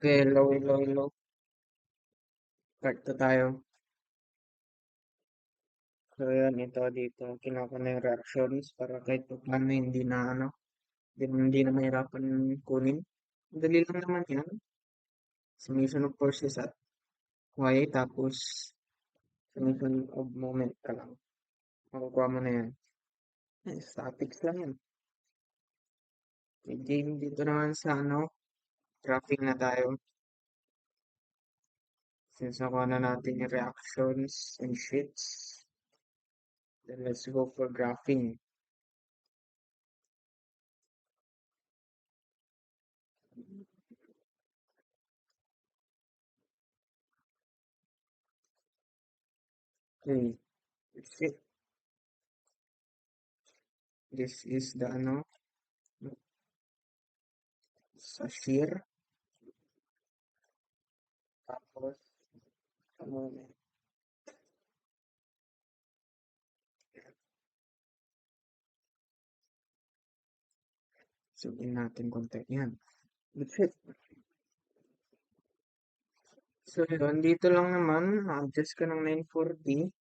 Okay, hello. Start na tayo. So, yan, ito dito. Kinuha ko na yung reactions para kahit pa paano hindi na, hindi na mahirapan kunin. Dali lang naman yan. Summation of forces at y, tapos summation of moment ka lang. Makukuha mo na yan. Statics lang yan. Okay, game dito naman sa, graphing na tayo. Since nakuha na natin yung reactions and sheets, then let's go for graphing. Okay, that's it. This is the, sa shear. Tapos, ano, zoom in natin konti. Yan. That's it. So, yun. Dito lang naman, adjust ka ng 940.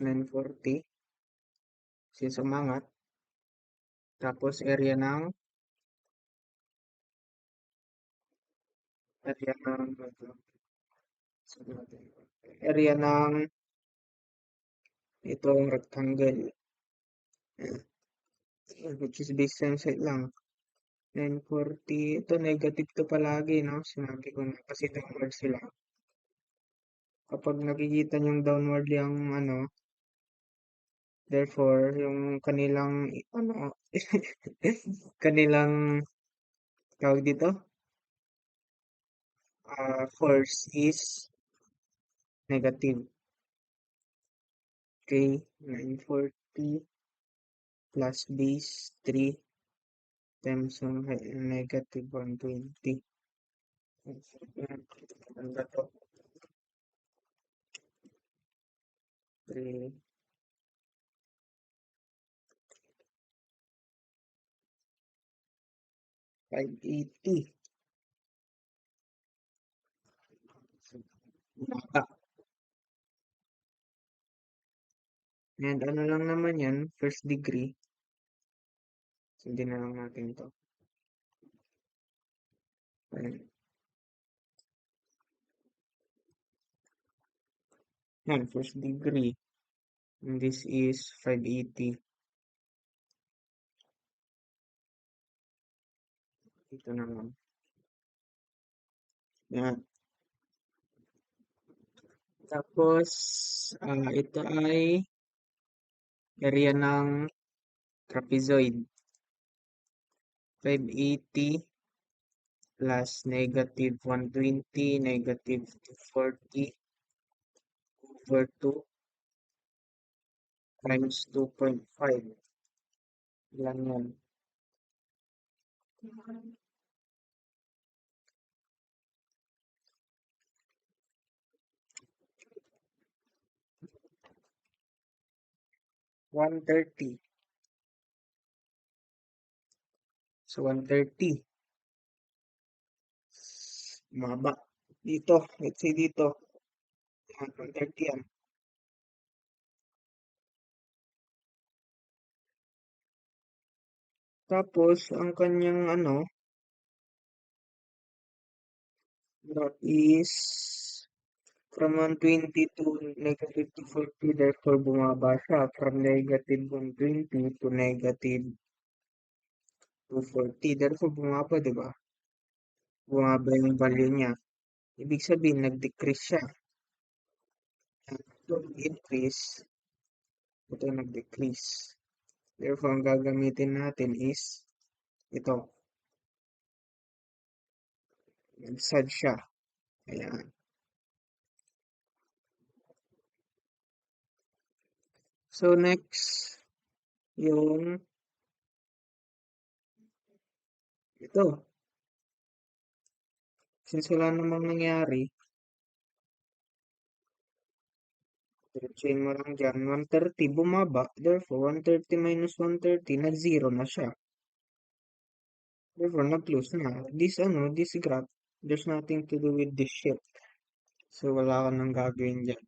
940. Since umangat. Tapos, area ng, area ng itong rectangle. Which is based sa side lang. 940. Ito, negative to palagi, no? Sinabi ko na kasi downward sila. Kapag nakikita niyong downward yung, therefore, yung kanilang, kanilang, tawag dito, force is negative. Okay, 940 plus base 3 times ng negative 120. Ano ba to? 3, 580. Baka. And ano lang naman yan, first degree. Sundin na lang natin to. Ayan. Yan, first degree. And this is 580. Ito naman. Yan. Tapos, ito ay area ng trapezoid. 580 plus negative 120, negative 240 over 2 times 2.5. Ilan yan? 130. So, 130. Maba. Dito. Let's say dito. 130 yan. Tapos, ang kanyang that is from 120 to negative 240, therefore bumaba siya from negative 120 to negative 240. Therefore bumaba, di ba? Bumaba yung value niya. Ibig sabihin, nag-decrease siya. Ito nag-increase, ito nag-decrease. Therefore, ang gagamitin natin is ito. Nag-sad siya. Ayan. So, next, yung ito. Since wala namang nangyari, chain mo lang dyan. 130, bumaba. Therefore, 130 minus 130, nag-zero na siya. Therefore, nag-close na. This graph There's nothing to do with this shit. So wala ka nang gagawin dyan.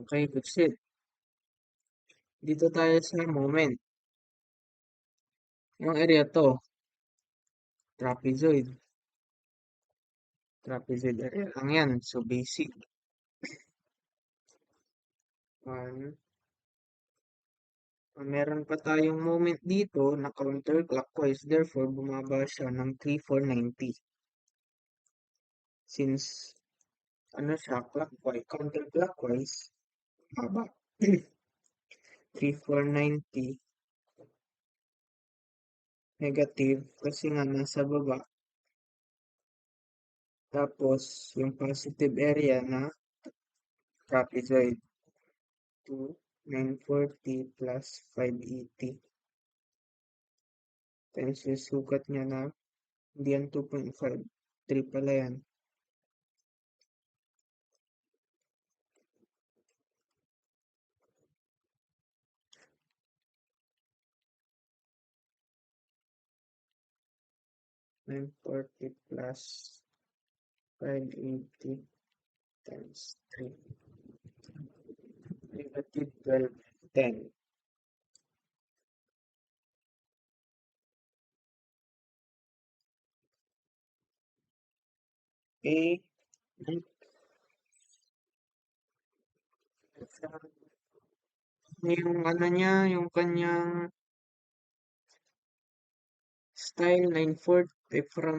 Okay, that's it. Dito tayo sa moment. Yung area to, trapezoid. Trapezoid area lang yan. So basic. One. Meron pa tayong moment dito na counterclockwise. Therefore, bumaba siya ng 3,490. Since, ano siya, clockwise, counterclockwise, haba. 3,490 negative kasi nga nasa baba. Tapos, yung positive area na trapezoid. 2,940 plus 580 times yung sukat niya na hindi yan 2.5. 3 pala yan. 940 plus 580 times 3. Negative 1210. A. Yung ano niya, yung kanyang style 940 from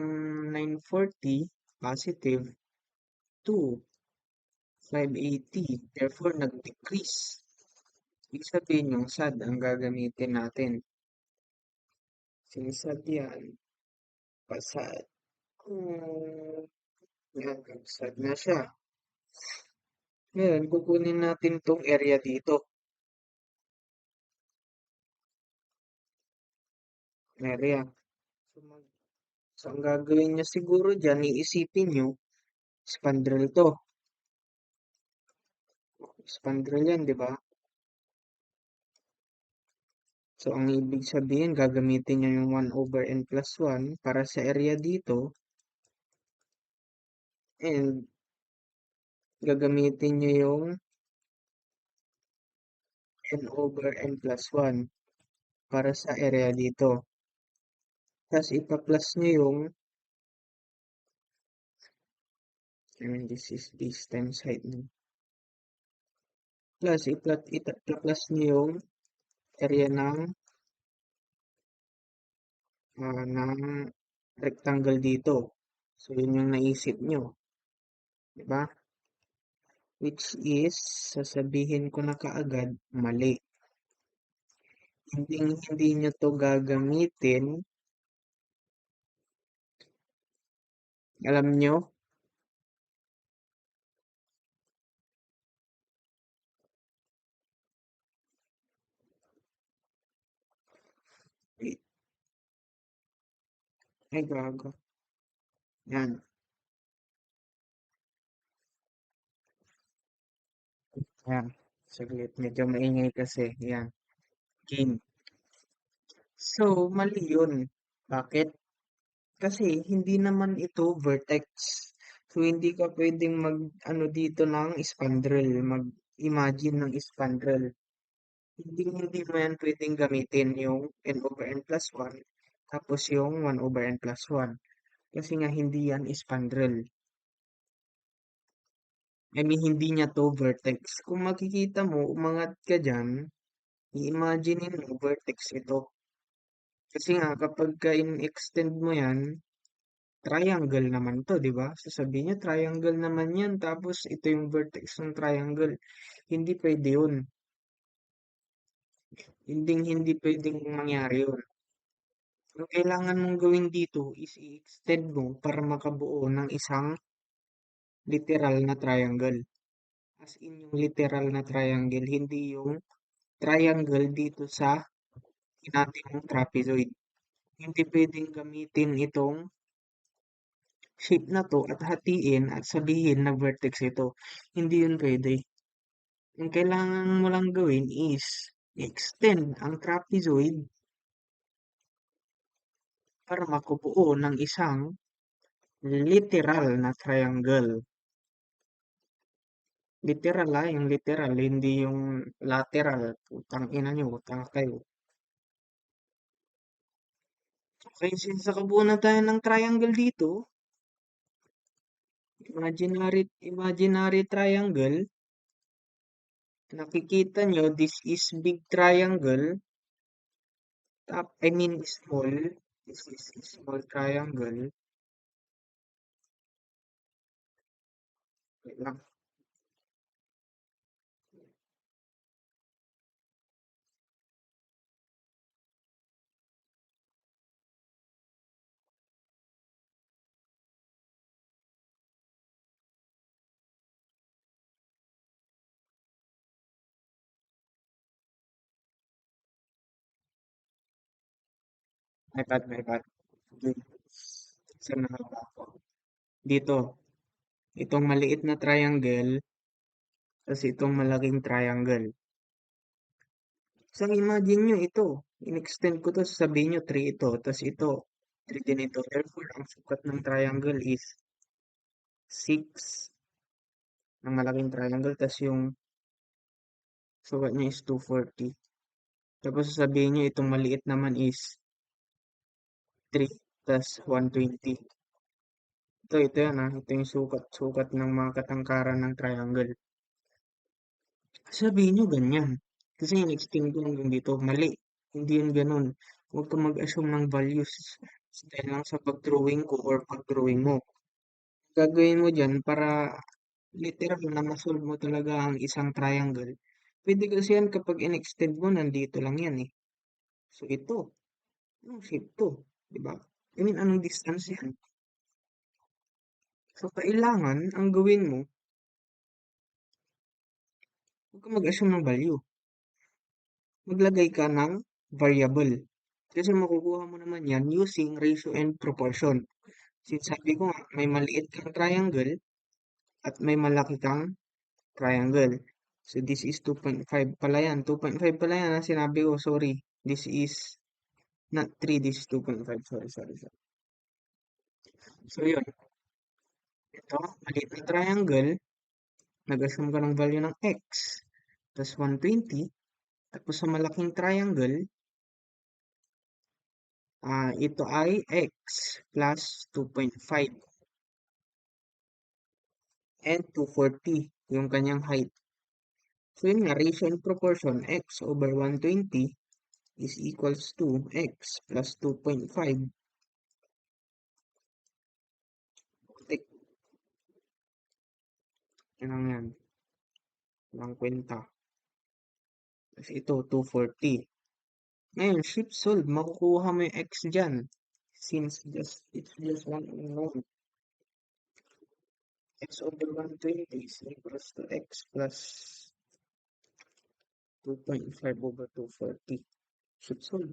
940 positive to 580. Therefore, nag-decrease. Ibig sabihin yung SAD ang gagamitin natin. Sinisad yan. Pasad. Yan, sad na siya. Ngayon, kukunin natin tong area dito. Area. So, so ang gagawin niya siguro dyan, iisipin nyo, spandrel to. Spandrel yan, di ba? So, ang ibig sabihin, gagamitin nyo yung 1 over n plus 1 para sa area dito. And, gagamitin nyo yung n over n plus 1 para sa area dito. Tapos, ipa-plus nyo yung, this is this times height. Plus, ipa-plus nyo yung area ng rectangle dito. So, yun yung naisip nyo. Diba? Which is, sasabihin ko na kaagad, mali. Hindi nyo to gagamitin. Alam nyo? Ay, gago. Yan. Yan. Saglit. Medyo maingay kasi. Yan. Game. So, mali yun. Bakit? Kasi, hindi naman ito vertex. So, hindi ka pwedeng ano dito ng spandrel. Mag-imagine ng spandrel. Hindi mo yan pwedeng gamitin yung n over n plus 1 tapos yung 1 over n plus 1. Kasi nga hindi yan spandrel. I mean, hindi niya to vertex. Kung makikita mo, umangat ka dyan, i-imagine mo, vertex ito. Kasi nga, kapag ka in-extend mo yan, triangle naman to, di ba? Sasabihin niya, triangle naman yan, tapos ito yung vertex ng triangle. Hindi pwede yun. Hindi pwedeng mangyari yun. Ang kailangan mong gawin dito is i-extend mo para makabuo ng isang literal na triangle. As in yung literal na triangle, hindi yung triangle dito sa nating trapezoid. Hindi pwedeng gamitin itong shape na to at hatiin at sabihin na vertex ito. Hindi yun pwede. Ang kailangan mo lang gawin is extend ang trapezoid para makabuo ng isang literal na triangle. Literal yung literal, hindi yung lateral. Putang ina nyo, utang kayo. Okay, since nakabuo na tayo ng triangle dito, imaginary triangle, nakikita nyo, this is big triangle, I mean small, this is small triangle, wait lang, my bad, okay, saan na ba ako? Dito, itong maliit na triangle, tapos itong malaking triangle. So, imagine nyo ito, in-extend ko to, sabihin nyo 3 ito, tapos ito, 3 din ito. Therefore, ang sukat ng triangle is 6 ng malaking triangle, tapos yung sukat niya is 240. Tapos sasabihin nyo itong maliit naman is 3 plus 120. Ito yan ha. Ito yung sukat ng mga katangkaran ng triangle. Sabihin nyo ganyan. Kasi yung extend ko hanggang dito, mali. Hindi yun ganun. Huwag ka mag-assume ng values dahil lang sa pag-drawing ko or pag-drawing mo. Gagawin mo dyan para literal na masolve mo talaga ang isang triangle. Pwede kasi yan kapag in-extend mo, nandito lang yan eh. So ito, anong shape to? Diba? I mean, anong distance yan? So, kailangan, ang gawin mo, huwag ka mag-assume ng value. Maglagay ka ng variable. Kasi makukuha mo naman yan using ratio and proportion. Since sabi ko nga, may maliit kang triangle at may malaki kang triangle. So, this is 2.5 pala yan. 2.5 pala yan. Ang sinabi ko, sorry. This is not 3, this is 2.5. Sorry. So, yun. Ito, maliit na triangle. Nag-assume ka ng value ng x. Tapos 120. Tapos sa malaking triangle, ito ay x plus 2.5 and 240 yung kanyang height. So yun nga, ratio and proportion, x over 120 is equals to x plus 2.5. Putik, yan lang yan. Walang kwenta. Tapos ito, 240. Ngayon, shift solve, makukuha mo yung x dyan. Since it's just one unknown. X over 120 is equals to x plus 2.5 over 240. Should solve.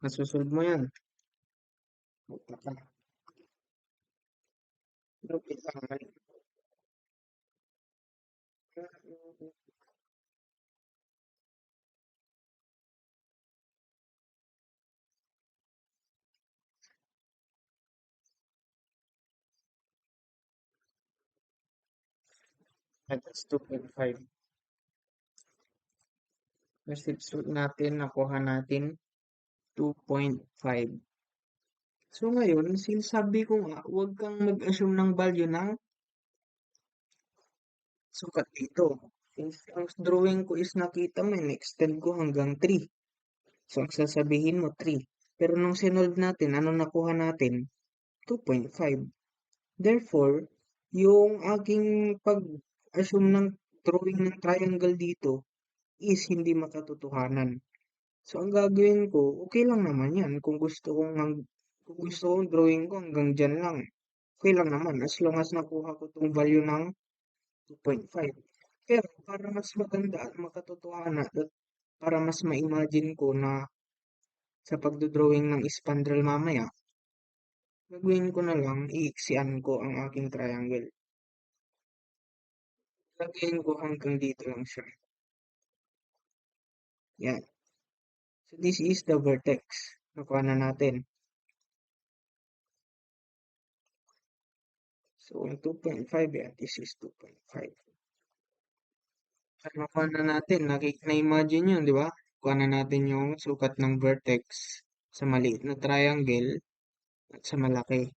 Nasusolve mo yan. Puta ka. Lupit lang man. That's 2.5. Na-substitute natin, nakuha natin 2.5. So ngayon, sinasabi ko nga, huwag kang mag-assume ng value ng sukat dito. Since ang drawing ko is nakita mo, in-extend ko hanggang 3. So ang sasabihin mo 3. Pero nung sinolve natin, ano nakuha natin? 2.5. Therefore, yung aking pag-assume ng drawing ng triangle dito is hindi makatotohanan. So, ang gagawin ko, okay lang naman yan. Kung gusto kong drawing ko hanggang dyan lang. Okay lang naman. As long as nakuha ko tong value ng 2.5. Pero, para mas maganda at makatotohanan at para mas ma-imagine ko na sa pagdodrawing ng spandrel mamaya, gagawin ko na lang, iiksian ko ang aking triangle. Lagyan ko hanggang dito lang siya. Yan. So, this is the vertex. Nakuha na natin. So, yung 2.5 yan, this is 2.5. At makuha na natin, na-imagine yun, di ba? Kuha na natin yung sukat ng vertex sa maliit na triangle at sa malaki.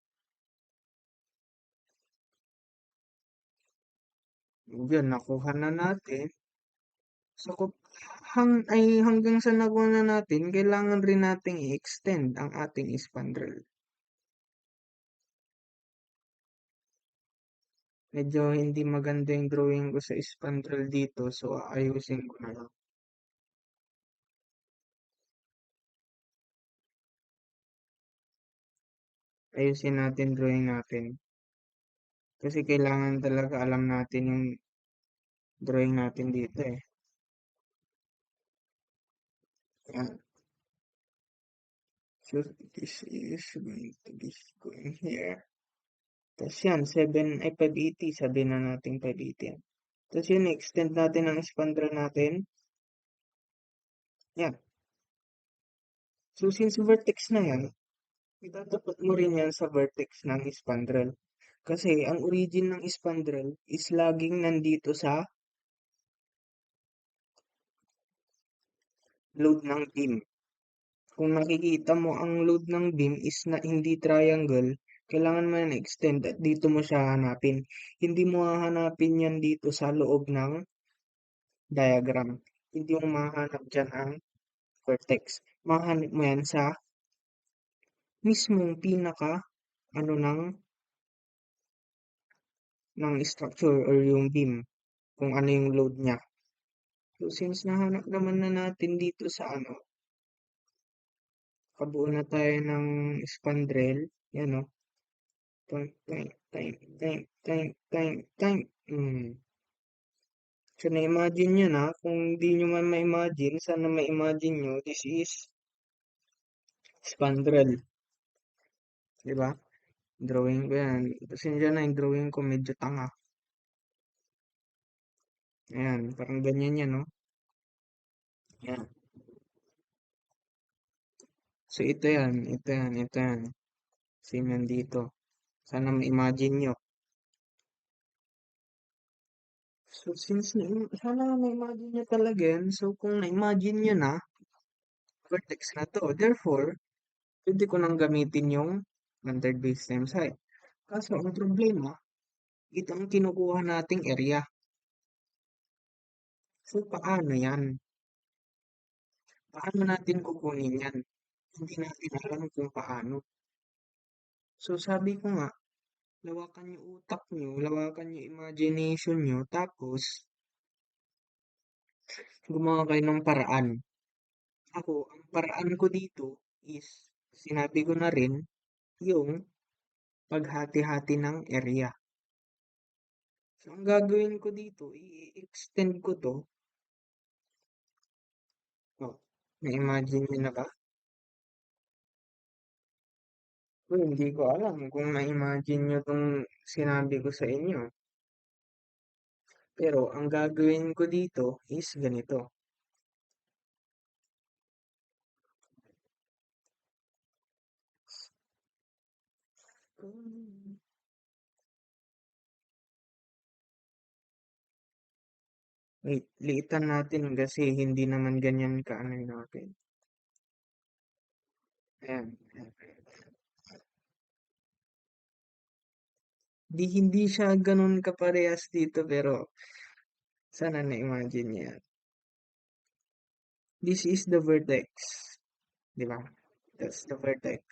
Yun, nakuha na natin. So, hanggang sa nakuha na natin, kailangan rin nating i-extend ang ating spandrel. Medyo hindi maganda yung drawing ko sa spandrel dito, so ayusin ko na lang. Ayusin natin drawing natin. Kasi kailangan talaga alam natin yung drawing natin dito eh. Yan. So this is going to be going here. Tapos yan, 7 ay 580. Sabihin na natin 580 yan. Tapos yun, extend natin ang spandrel natin. Yan. So since vertex na yan, itatapat mo rin yan sa vertex ng spandrel. Kasi ang origin ng spandrel is laging nandito sa load ng beam. Kung nakikita mo ang load ng beam is na hindi triangle, kailangan mo yan extend at dito mo siya hanapin. Hindi mo hahanapin yan dito sa loob ng diagram. Hindi mo mahanap dyan ang vertex. Mahanap mo yan sa mismong pinaka ano ng structure or yung beam kung ano yung load niya. So since nahanap naman na natin dito sa ano, kabuo na tayo ng spandrel, yan o. Time, time, time, time, time, time, time. So na-imagine nyo na, kung di nyo man ma-imagine, sana ma-imagine nyo, this is spandrel. Diba? Drawing ko yan. Pasensya na yung drawing ko medyo tanga. Ayan, parang ganyan yan, no? Ayan. So ito yan, ito yan, ito yan. Same yan dito. Sana ma-imagine nyo. So since sana ma-imagine nyo talaga yan, so kung na-imagine nyo na, vertex na to. Therefore, pwede ko nang gamitin yung standard base times height. Kaso ang problema, ito ang kinukuha nating area. So paano yan? Paano natin kukunin yan? Hindi natin alam kung paano. So sabi ko nga, lawakan yung utak nyo, lawakan yung imagination nyo, tapos gumawa kayo ng paraan. Ako, ang paraan ko dito is, sinabi ko na rin, yung paghati-hati ng area. So, ang gagawin ko dito, i-extend ko to. Oh, na-imagine nyo na ba? Hindi ko alam kung na-imagine nyo tong sinabi ko sa inyo. Pero, ang gagawin ko dito is ganito. Wait, liitan natin kasi hindi naman ganyan kaano natin. Ayan. Hindi siya ganun kaparehas dito pero sana na-imagine niya. This is the vertex. Di ba? That's the vertex.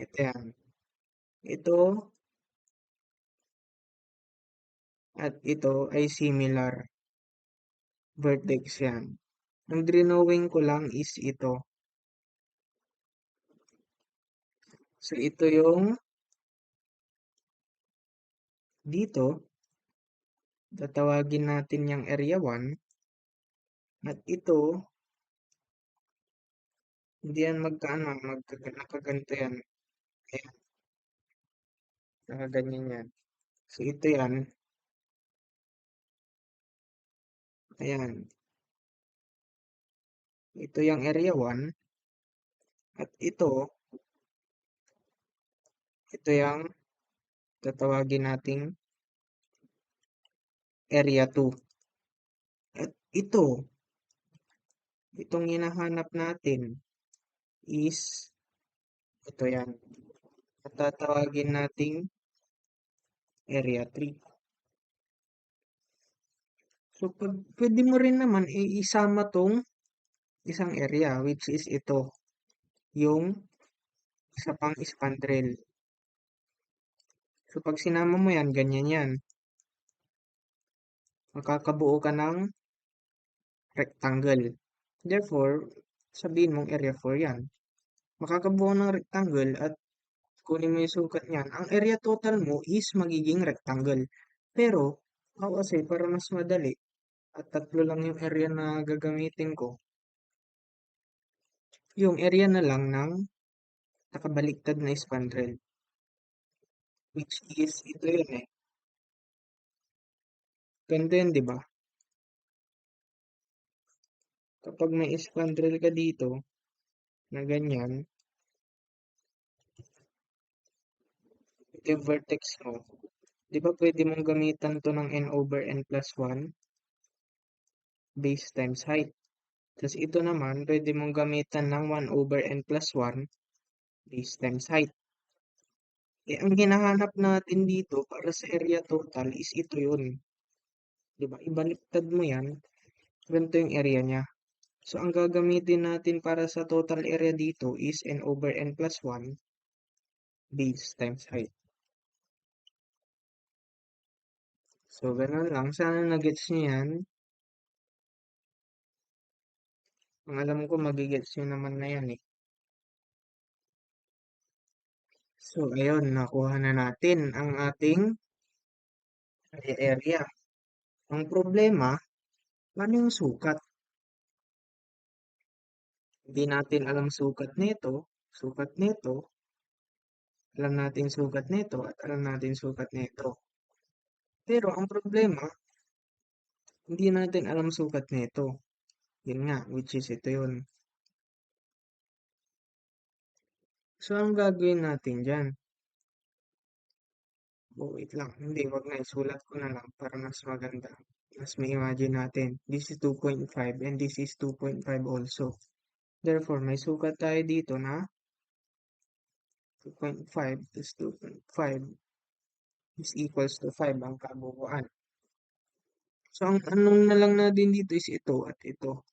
Ito yan. Ito at ito ay similar. Vertex yan. Ang drawing ko lang is ito. So ito yung dito. Tatawagin natin yung area 1. At ito, hindi yan magkaano, nakaganto yan. Ayan, nakaganyan yan. So ito yan. Ayan. Ito yung area 1. At ito yung tatawagin nating area 2. At itong hinahanap natin is ito yan. At tatawagin nating area 3. So, pwede mo rin naman isama tong isang area which is ito, yung isa pang spandrel. So, pag sinama mo yan, ganyan yan. Makakabuo ka ng rectangle. Therefore, sabihin mong area 4 yan. Makakabuo ng rectangle at kunin mo yung sukat niyan. Ang area total mo is magiging rectangle. Pero, ako kasi para mas madali at tatlo lang yung area na gagamitin ko, yung area na lang ng nakabaliktad na spandrel. Which is, ito yun eh. Ganda yun, di ba? Kapag may spandrel ka dito, na ganyan, ito yung vertex mo. Di ba pwede mong gamitan to ng n over n plus 1 base times height. Tapos ito naman, pwede mong gamitan ng 1 over n plus 1 base times height. Eh, ang hinahanap natin dito para sa area total is ito yun. Di ba? Ibaliktad mo yan, ganito yung area niya. So, ang gagamitin natin para sa total area dito is n over n plus 1 base times height. So, ganun lang. Sana nag-gets nyo yan. Ang alam ko, magigets nyo naman na yan eh. So, ayun, nakuha na natin ang ating area. Ang problema, paano yung sukat? Hindi natin alam sukat nito, alam natin sukat nito, at alam natin sukat nito. Pero ang problema, hindi natin alam sukat nito. Yun nga, which is ito yun. So, ang gagawin natin dyan? Oh, wait lang. Hindi, wag na. Isulat ko na lang para mas maganda. Mas may imagine natin. This is 2.5 and this is 2.5 also. Therefore, may sukat tayo dito na 2.5 plus 2.5 is equals to 5 ang kabuuan. So, ang anong na lang natin dito is ito at ito.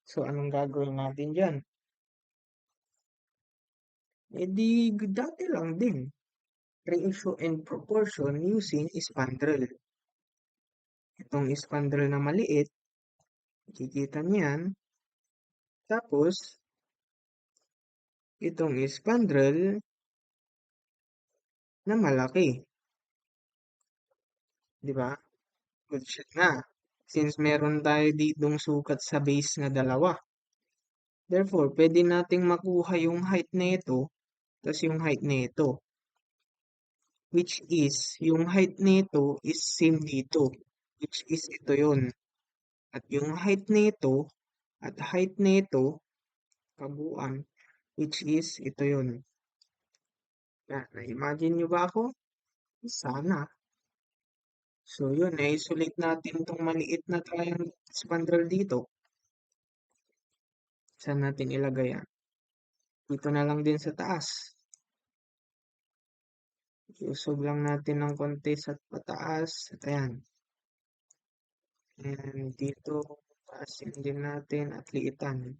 So, anong gagawin natin dyan? Eh di, dati lang din. Ratio and proportion using spandrel. Itong spandrel na maliit, kikita niyan. Tapos, itong spandrel na malaki. Di ba? Good shot na. Since meron tayo ditong sukat sa base na dalawa. Therefore, pwede nating makuha yung height nito, tas yung height nito. Which is, yung height nito is same dito. Which is ito yun. At yung height nito, at height nito, kabuuan, which is ito yun. Yan, na-imagine nyo ba ako? Sana. So yun, i-isolate natin itong maliit na tayong spandrel dito. Saan natin ilagay yan? Dito na lang din sa taas. Iusog lang natin ng konti sa pataas. At ayan. And dito, taasin din natin at liitan.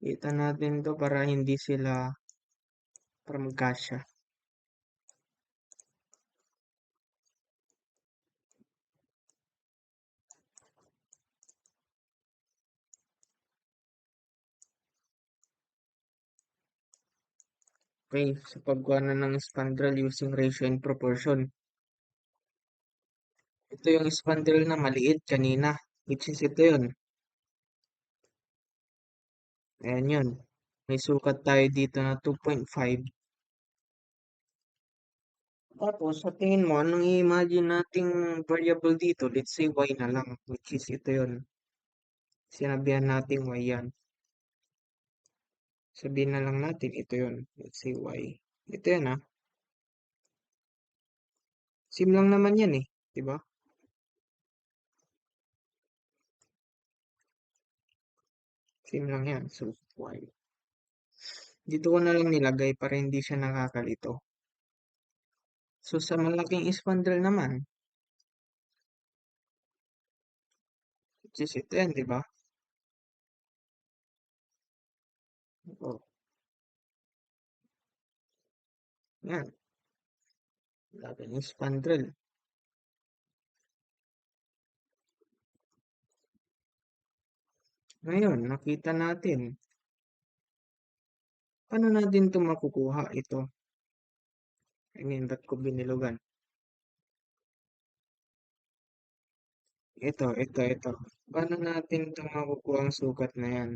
Liitan natin to para hindi sila para magkasya. Okay, sa pagkuha na ng spandrel using ratio and proportion. Ito yung spandrel na maliit kanina, which is ito yun. Ayan yun. May sukat tayo dito na 2.5. Tapos, sa tingin mo, anong i-imagine nating variable dito? Let's say y na lang, which is ito yun. Sinabihan natin y yan. Sabihin na lang natin, ito yun. Let's say y. Ito yan ah. Sim lang naman yan eh. Diba? Sim lang yan. So, y. Dito ko na lang nilagay para hindi siya nakakalito. So, sa malaking spandrel naman, which is ito yan, diba? O, yan. Malaking spandrel. Ngayon, nakita natin. Paano natin ito makukuha ito? I mean, ba't ko binilugan? Ito. Paano natin ito makukuha ang sukat na yan?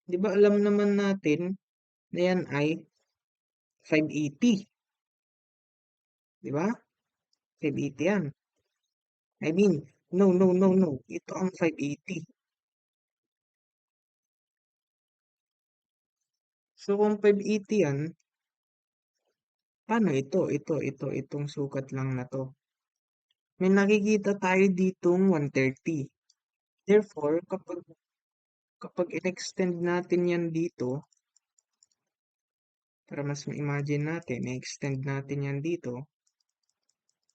Di ba alam naman natin na yan ay 580? Di ba? 580 yan. I mean, no. Ito ang 580. So, kung 580 yan, paano ito? Itong sukat lang na to. May nakikita tayo ditong 130. Therefore, kapag in-extend natin yan dito, para mas ma-imagine natin, i-extend natin yan dito,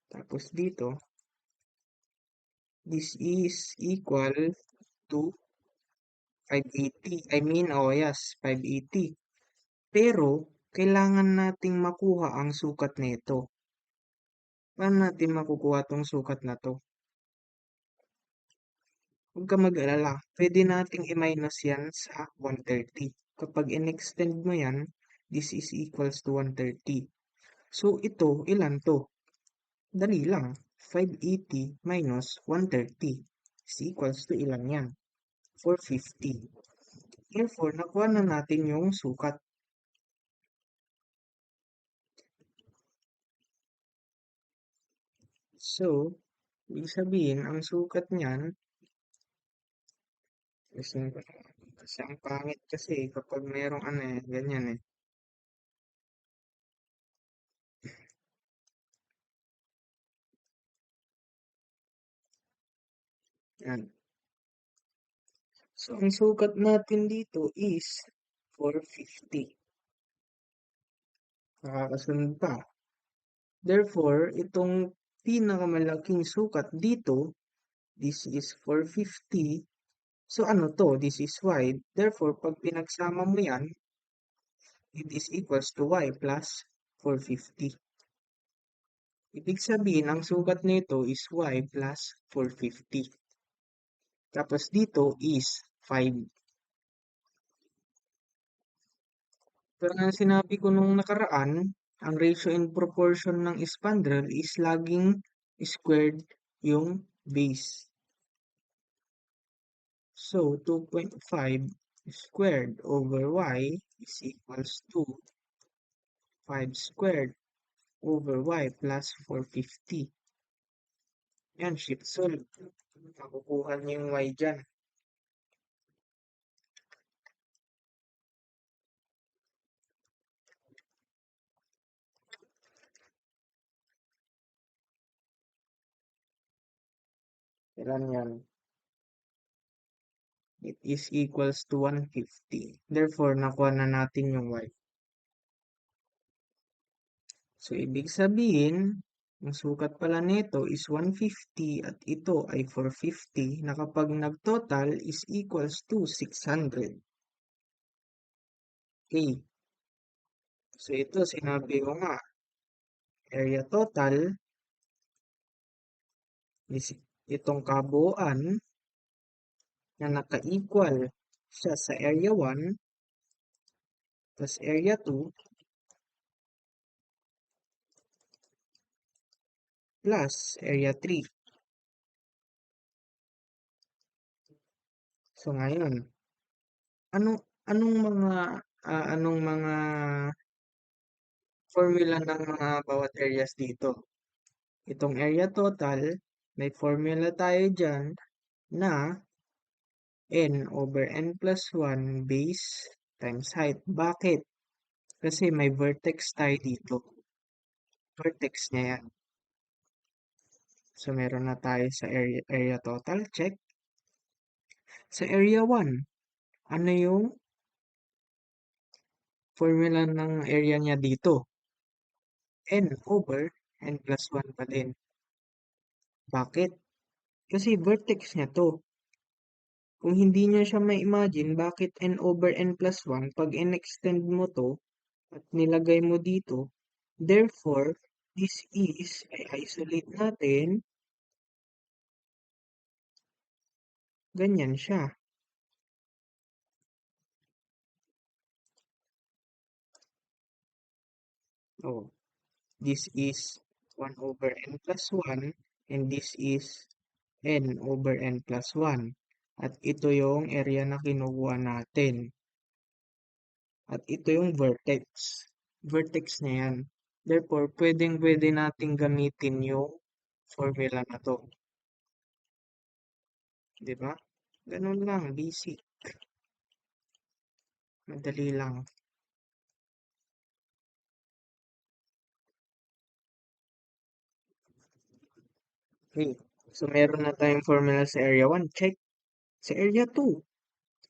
tapos dito, this is equal to 580. I mean, oh yes, 580. Pero, kailangan nating makuha ang sukat nito. Paano natin makukuha tong sukat na to? Huwag ka mag-alala. Pwede nating i-minus yan sa 130. Kapag in-extend mo yan, this is equals to 130. So, ito, ilan to? Dali lang. 580 minus 130 is equals to ilan yan? 450. Therefore, nakuha na natin yung sukat. So, ibig sabihin, ang sukat niyan, kasi ang pangit kasi kapag merong ano eh, ganyan eh. Yan. So, ang sukat natin dito is 450. Nakakasunod pa. Therefore, itong pinakamalaking sukat dito, this is 450. So, ano to? This is y. Therefore, pag pinagsama mo yan, it is equals to y plus 450. Ibig sabihin, ang sukat nito is y plus 450. Tapos dito is 5. Pero nga sinabi ko nung nakaraan, ang ratio and proportion ng spandrel is laging squared yung base. So, 2.5 squared over y is equals to 5 squared over y plus 450. Yan, shift solve. Makukuha niyo yung y dyan. Ilan yan? It is equals to 150. Therefore, nakuha na natin yung y. So, ibig sabihin, ang sukat pala nito is 150 at ito ay 450 na kapag nag-total is equals to 600. Okay. So, ito sinabi ko nga, area total is itong kabuuan na naka-equal siya sa area 1 plus area 2 plus area 3. So, ngayon, anong anong mga formula ng mga bawat areas dito? Itong area total, may formula tayo dyan na n over n plus 1 base times height. Bakit? Kasi may vertex tayo dito. Vertex niya yan. So, meron na tayo sa area total. Check. Sa area 1, ano yung formula ng area niya dito? N over n plus 1 pa din. Bakit? Kasi vertex niya to. Kung hindi niya siya ma-imagine, bakit n over n plus 1, pag in-extend mo to at nilagay mo dito, therefore, this is, ay isolate natin, ganyan siya. Oh, this is 1 over n plus 1 and this is n over n plus 1. At ito yung area na kinukuha natin. At ito yung vertex. Vertex na yan. Therefore, pwedeng-pwede natin gamitin yung formula na to. Di ba? Ganun lang, basic. Madali lang. Okay. So, meron na tayong formula sa area 1. Check. Sa area 2.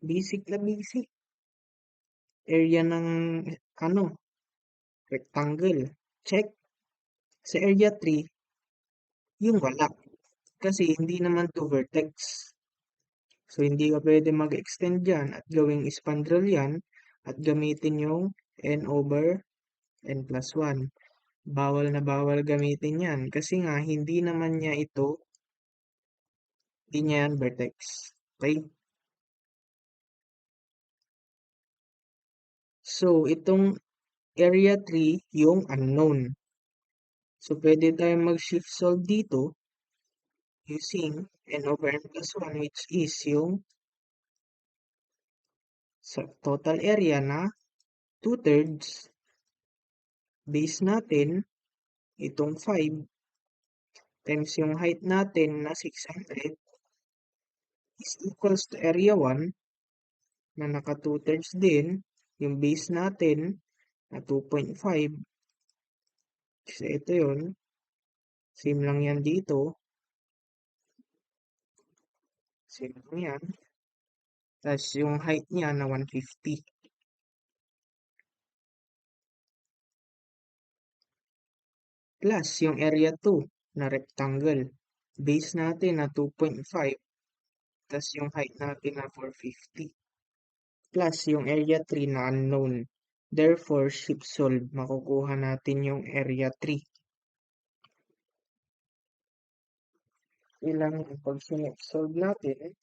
Basic na basic. Area ng, ano, rectangle. Check. Sa area 3, yung wala. Kasi hindi naman to vertex. So, hindi ka pwede mag-extend dyan at gawing spandrel yan at gamitin yung n over n plus 1. Bawal na bawal gamitin yan kasi nga hindi naman niya ito, hindi niya yan vertex. Okay? So, itong area 3, yung unknown. So, pwede tayong mag-shift solve dito using n over n plus 1 which is yung sa total area na 2/3 base natin itong 5 times yung height natin na 600 is equals to area 1 na naka 2/3 din, yung base natin na 2.5. Kasi ito yun, same lang yan dito, same lang yan. Tapos yung height niya na 150. Plus yung area 2 na rectangle. Base natin na 2.5. Tapos yung height natin na 450. Plus yung area 3 na unknown. Therefore, shift solve, makukuha natin yung area 3. Ilang pag solve natin,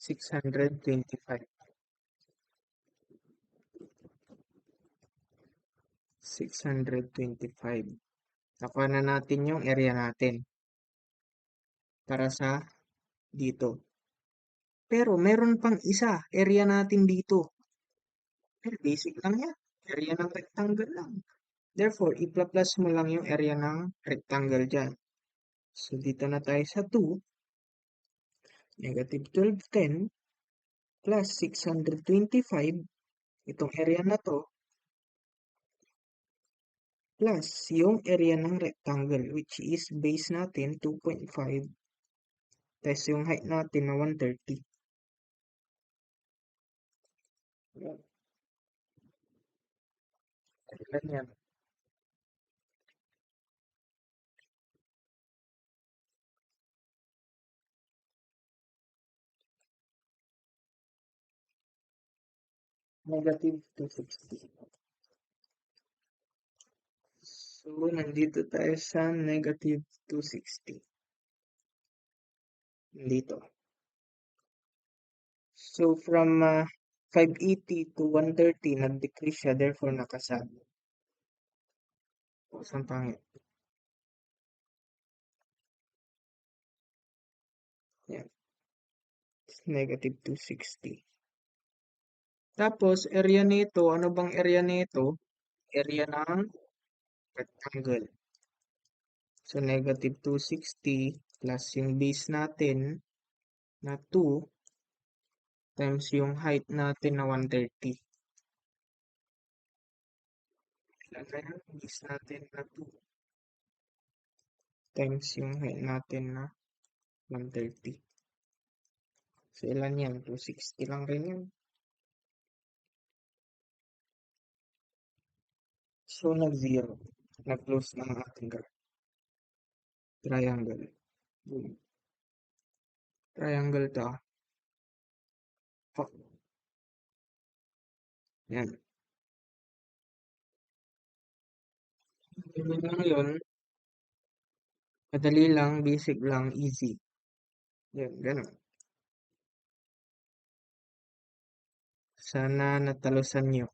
625. 625. Nakuha na natin yung area natin para sa dito. Pero meron pang isa, area natin dito. Pero basic lang yan. Area ng rectangle lang. Therefore, i-plus mo lang yung area ng rectangle dyan. So, dito na tayo sa 2. Negative 1210 plus 625. Itong area na to. Plus yung area ng rectangle which is base natin 2.5. Tapos yung height natin na 130. Ilan yan? Negative 260. So, nandito tayo sa negative 260. Dito. So, from 580 to 130, nag-decrease siya, therefore nakasab. Saan pangit? Yan. Negative 260. Tapos, area nito, ano bang area nito? Area ng rectangle. So, negative 260 plus yung base natin na 2 times yung height natin na 130. Ilan na yan? Base natin na 2 times yung height natin na 130. So, ilan yan? 260 lang rin yan. So, nag-0. Nag-close na ang ating triangle. Boom. Triangle to. Fuck. Yan. Ganyan lang yun. Madali lang, basic lang, easy. Yan, ganun. Sana natalusan nyo.